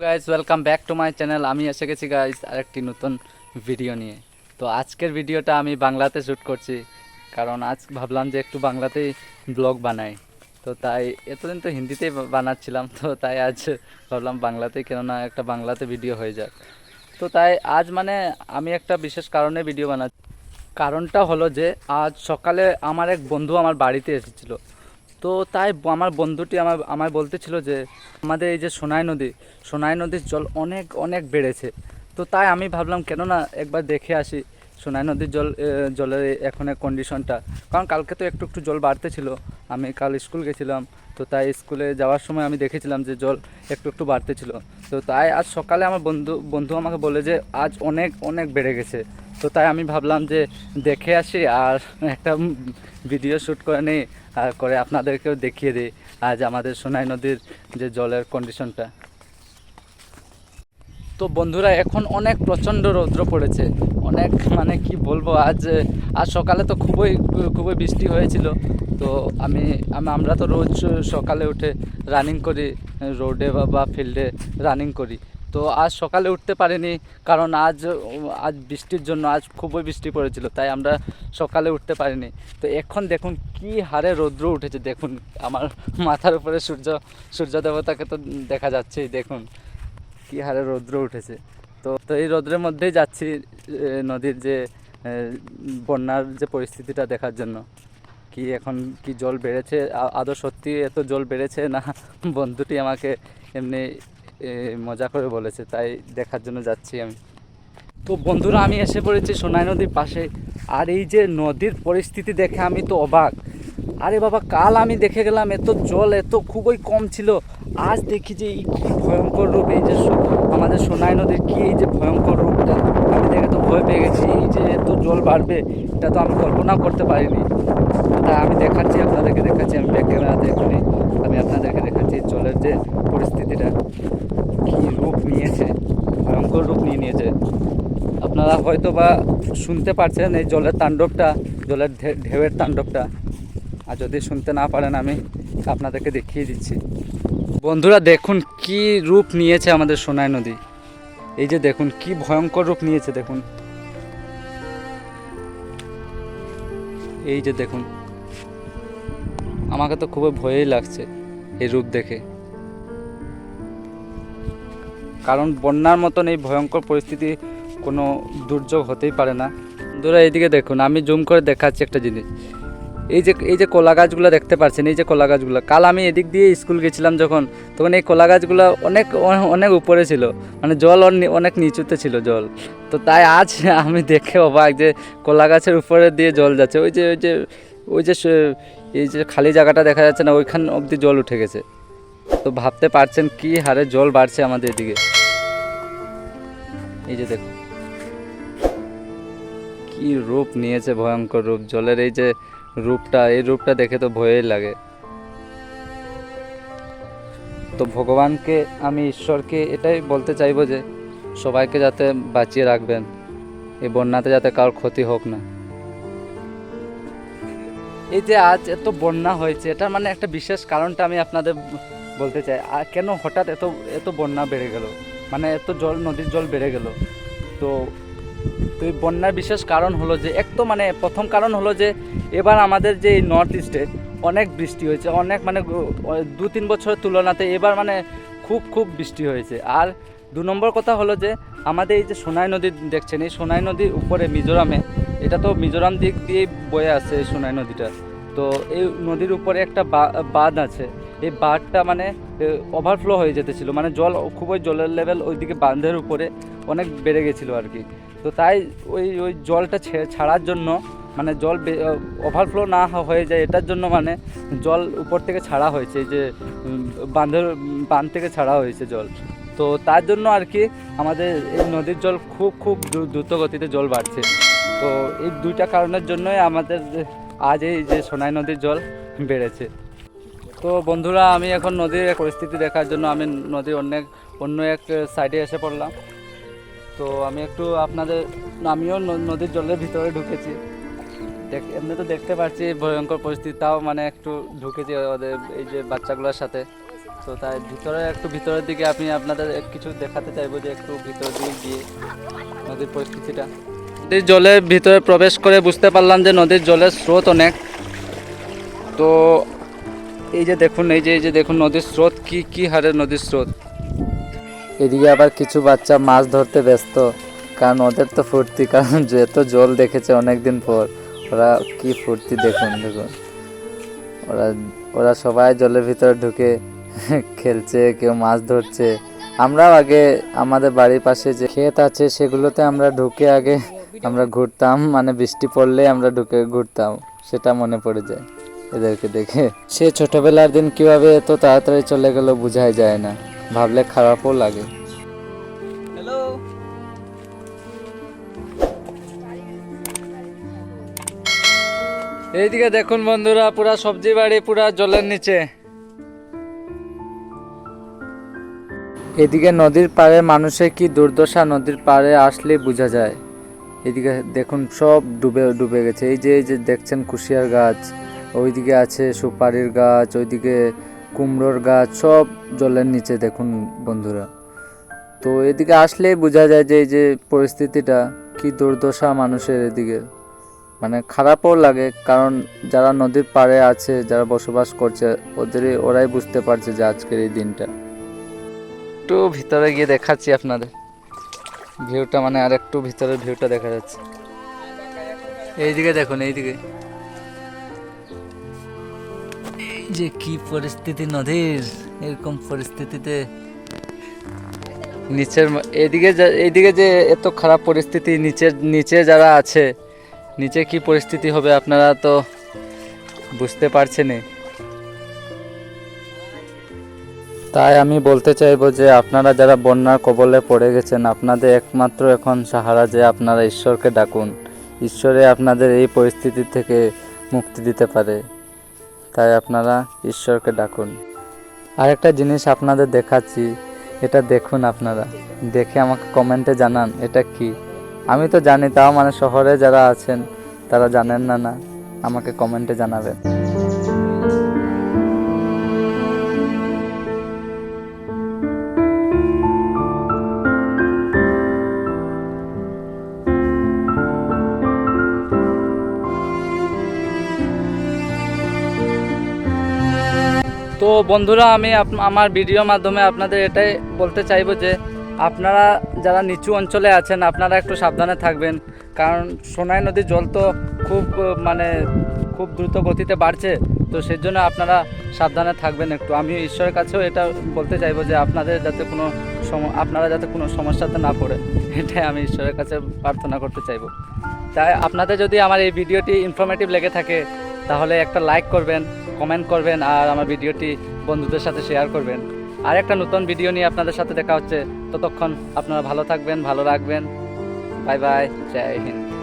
Guys welcome back to my channel. আমি এসে গেছি গাইস আরেকটি নতুন ভিডিও নিয়ে। তো আজকের ভিডিওটা আমি বাংলাতে শ্যুট করছি, কারণ আজ ভাবলাম যে একটু বাংলাতেই ব্লগ বানাই। তো তাই এতদিন তো হিন্দিতেই বানাচ্ছিলাম, তো তাই আজ ভাবলাম বাংলাতেই, কেননা একটা বাংলাতে ভিডিও হয়ে যাক। তো তাই আজ মানে আমি একটা বিশেষ কারণে ভিডিও বানাচ্ছি। কারণটা হলো যে আজ সকালে আমার এক বন্ধু আমার বাড়িতে এসেছিলো। তো তাই আমার বন্ধুটি আমায় বলতেছিল যে আমাদের এই যে সোনাই নদীর জল অনেক অনেক বেড়েছে। তো তাই আমি ভাবলাম কেন না একবার দেখে আসি সোনাই নদীর জলের এখনের কন্ডিশনটা। কারণ কালকে তো একটু একটু জল বাড়তে ছিল, আমি কাল স্কুল গেছিলাম। তো তাই স্কুলে যাওয়ার সময় আমি দেখেছিলাম যে জল একটু একটু বাড়তে ছিল। তো তাই আজ সকালে আমার বন্ধু আমাকে বলে যে আজ অনেক অনেক বেড়ে গেছে। তো তাই আমি ভাবলাম যে দেখে আসি আর একটা ভিডিও শ্যুট করে নিই, আর করে আপনাদেরকেও দেখিয়ে দিই আজ আমাদের সোনাই নদীর যে জলের কন্ডিশনটা। তো বন্ধুরা এখন অনেক প্রচণ্ড রৌদ্র পড়েছে, অনেক মানে কি বলবো। আজ আজ সকালে তো খুবই খুবই বৃষ্টি হয়েছিল। তো আমরা তো রোজ সকালে উঠে রানিং করি, রোডে বা ফিল্ডে রানিং করি। তো আজ সকালে উঠতে পারিনি, কারণ আজ আজ বৃষ্টির জন্য আজ খুবই বৃষ্টি পড়েছিল, তাই আমরা সকালে উঠতে পারিনি। তো এখন দেখুন কি হারে রৌদ্র উঠেছে, দেখুন আমার মাথার উপরে সূর্য দেবতাকে তো দেখা যাচ্ছেই, দেখুন কি হারে রৌদ্র উঠেছে। তো তো এই রৌদ্রের মধ্যেই যাচ্ছি নদীর যে বন্যার যে পরিস্থিতিটা দেখার জন্য। কি এখন কি জল বেড়েছে, আদৌ সত্যি এত জল বেড়েছে না বন্ধুটি আমাকে এমনি মজা করে বলেছে, তাই দেখার জন্য যাচ্ছি আমি। তো বন্ধুরা আমি এসে পড়েছি সোনাই নদীর পাশে, আর এই যে নদীর পরিস্থিতি দেখে আমি তো অবাক। আরে বাবা, কাল আমি দেখে গেলাম এত জল এত খুবই কম ছিল, আজ দেখি যে এই কী ভয়ঙ্কর রূপ, এই যে আমাদের সোনাই নদীর কি এই যে ভয়ঙ্কর রূপটা, আমি দেখে তো ভয় পেয়ে গেছি। এই যে এত জল বাড়বে এটা তো আমি কল্পনাও করতে পারিনি। তাই আমি দেখাচ্ছি, আপনাদেরকে দেখাচ্ছি, আমি ব্যাক ক্যামেরাতে এখনই আমি আপনাদেরকে দেখাচ্ছি জলের যে পরিস্থিতিটা কী রূপ নিয়েছে, ভয়ঙ্কর রূপ নিয়েছে। আপনারা হয়তো বা শুনতে পারছেন এই জলের তাণ্ডবটা, জলের ঢেউয়ের তাণ্ডবটা। আর যদি শুনতে না পারেন আমি আপনাদেরকে দেখিয়ে দিচ্ছি। বন্ধুরা দেখুন কি রূপ নিয়েছে আমাদের সোনাই নদী, এই যে দেখুন কি ভয়ঙ্কর রূপ নিয়েছে, দেখুন এই যে দেখুন, আমাকে তো খুবই ভয়ই লাগছে এই রূপ দেখে, কারণ বন্যার মতন এই ভয়ঙ্কর পরিস্থিতি কোনো দুর্যোগ হতেই পারে না। বন্ধুরা এইদিকে দেখুন, আমি জুম করে দেখাচ্ছি একটা জিনিস। এই যে কলা গাছগুলো দেখতে পাচ্ছেন, এই যে কলা গাছগুলো, কাল আমি এদিক দিয়ে স্কুল গেছিলাম যখন, তখন এই কলা গাছগুলো অনেক অনেক উপরে ছিল, মানে জল অনেক নিচুতে ছিল জল। তো তাই আজ আমি দেখে অবাক যে কলা গাছের উপরে দিয়ে জল যাচ্ছে, ওই যে এই যে খালি জায়গাটা দেখা যাচ্ছে না, ওইখান অবধি জল উঠে গেছে। তো ভাবতে পারছেন কি হারে জল বাড়ছে আমাদের এদিকে। এই যে দেখুন কি রূপ নিয়েছে, ভয়ঙ্কর রূপ জলের, এই যে এই রূপটা দেখে তো ভয়ই লাগে। তো ভগবানকে আমি, ঈশ্বরকে এটাই বলতে চাইবো যে সবাইকে যাতে বাঁচিয়ে রাখবেন, এই বন্যাতে যাতে কারোর ক্ষতি হোক না। এই যে আজ এত বন্যা হয়েছে, এটা মানে একটা বিশেষ কারণটা আমি আপনাদের বলতে চাই। আর কেন হঠাৎ এত এত বন্যা বেড়ে গেল, মানে এত জল, নদীর জল বেড়ে গেল। তো তো এই বন্যার বিশেষ কারণ হলো যে মানে প্রথম কারণ হলো যে এবার আমাদের যে এই নর্থ ইস্টে অনেক বৃষ্টি হয়েছে, অনেক মানে 2-3 বছরের তুলনাতে এবার মানে খুব খুব বৃষ্টি হয়েছে। আর 2 নম্বর কথা হলো যে আমাদের এই যে সোনাই নদী দেখছেন, এই সোনাই নদীর উপরে মিজোরামে, এটা তো মিজোরাম দিক দিয়েই বয়ে আছে এই সোনাই নদীটা। তো এই নদীর উপরে একটা বাঁধ আছে, এই বাঁধটা মানে ওভারফ্লো হয়ে যেতেছিল, মানে জল খুবই, জলের লেভেল ওইদিকে বাঁধের উপরে অনেক বেড়ে গেছিলো আর কি। তো তাই ওই জলটা ছাড়ার জন্য, মানে জল ওভারফ্লো না হয়ে যায় এটার জন্য, মানে জল উপর থেকে ছাড়া হয়েছে, এই যে বাঁধ থেকে ছাড়া হয়েছে জল। তো তার জন্য আর কি আমাদের এই নদীর জল খুব খুব দ্রুত গতিতে জল বাড়ছে। তো এই 2টা কারণের জন্যই আমাদের আজ এই যে সোনাই নদীর জল বেড়েছে। তো বন্ধুরা আমি এখন নদীর পরিস্থিতি দেখার জন্য আমি নদীর অন্য এক সাইডে এসে পড়লাম। তো আমি একটু আমিও নদীর জলের ভিতরে ঢুকেছি, এমনি তো দেখতে পাচ্ছি ভয়ঙ্কর পরিস্থিতি, তাও মানে একটু ঢুকেছি ওদের এই যে বাচ্চাগুলোর সাথে। তো তাই ভিতরের দিকে আমি আপনাদের কিছু দেখাতে চাইবো, যে একটু ভিতরের দিকে গিয়ে নদীর পরিস্থিতিটা। নদীর জলের ভিতরে প্রবেশ করে বুঝতে পারলাম যে নদীর জলের স্রোত অনেক। তো এই যে দেখুন নদীর স্রোত কি হারে নদীর স্রোত। এদিকে আবার কিছু বাচ্চা মাছ ধরতে ব্যস্ত, কারণ ওদের তো ফুর্তি, কারণ যেহেতু জল দেখেছে অনেকদিন পর, ওরা কি ফুর্তি দেখুন। ওরা সবাই জলের ভিতরে ঢুকে খেলছে, কেউ মাছ ধরছে। আমরাও আগে আমাদের বাড়ির পাশে যে ক্ষেত আছে সেগুলোতে আমরা ঢুকে আগে আমরা ঘুরতাম, মানে বৃষ্টি পড়লে আমরা ঢুকে ঘুরতাম, সেটা মনে পড়ে যায় এদেরকে দেখে। সে ছোটবেলার দিন কিভাবে এত তাড়াতাড়ি চলে গেল বোঝাই যায় না, ভাবলে খারাপও লাগে। হ্যালো, এইদিকে দেখুন বন্ধুরা, পুরা সবজি বাড়ি পুরা জলের নিচে। এদিকে নদীর পাড়ে মানুষের কি দুর্দশা, নদীর পাড়ে আসলে বোঝা যায়। এদিকে দেখুন সব ডুবে গেছে। এই যে দেখছেন কুশিয়ার গাছ, ওইদিকে আছে সুপারির গাছ, ওইদিকে কুমড়োর গাছ, সব জলের নিচে দেখুন বন্ধুরা। তো এদিকে আসলেই বোঝা যায় যে এই যে পরিস্থিতিটা কি দুর্দশা মানুষের এদিকে, মানে খারাপও লাগে, কারণ যারা নদীর পাড়ে আছে, যারা বসবাস করছে, ওরাই বুঝতে পারছে যে আজকের এই দিনটা। একটু ভিতরে গিয়ে দেখাচ্ছি আপনাদের ভিউটা, মানে আর একটু ভিতরের ভিউটা দেখা যাচ্ছে। এইদিকে দেখুন, এইদিকে এই যে কি পরিস্থিতি নদীর, এরকম পরিস্থিতিতে এইদিকে যে এত খারাপ পরিস্থিতি, নিচে যারা আছে, নিচে কি পরিস্থিতি হবে আপনারা তো বুঝতে পারছেনই। তাই আমি বলতে চাইবো যে আপনারা যারা বন্যার কবলে পড়ে গেছেন, আপনাদের একমাত্র এখন সাহারা যে আপনারা ঈশ্বরকে ডাকুন। ঈশ্বরে আপনাদের এই পরিস্থিতি থেকে মুক্তি দিতে পারে, তাই আপনারা ঈশ্বরকে ডাকুন। আরেকটা জিনিস আপনাদের দেখাচ্ছি, এটা দেখুন, আপনারা দেখে আমাকে কমেন্টে জানান এটা কি। আমি তো জানি, তাও মানে শহরে যারা আছেন তারা জানেন না, আমাকে কমেন্টে জানাবেন। তো বন্ধুরা, আমি আমার ভিডিওর মাধ্যমে আপনাদের এটাই বলতে চাইবো যে আপনারা যারা নিচু অঞ্চলে আছেন, আপনারা একটু সাবধানে থাকবেন, কারণ সোনাই নদীর জল তো খুব দ্রুত গতিতে বাড়ছে। তো সেই জন্য আপনারা সাবধানে থাকবেন একটু। আমি ঈশ্বরের কাছেও এটা বলতে চাইবো যে আপনারা যাতে কোনো সমস্যাতে না পড়ে, এটাই আমি ঈশ্বরের কাছে প্রার্থনা করতে চাইবো। তাই আপনাদের যদি আমার এই ভিডিওটি ইনফরমেটিভ লেগে থাকে, তাহলে একটা লাইক করবেন, কমেন্ট করবেন, আর আমার ভিডিওটি বন্ধুদের সাথে শেয়ার করবেন। আর একটা নতুন ভিডিও নিয়ে আপনাদের সাথে দেখা হচ্ছে। ততক্ষণ আপনারা ভালো থাকবেন, ভালো রাখবেন। বাই বাই, জয় হিন্দ।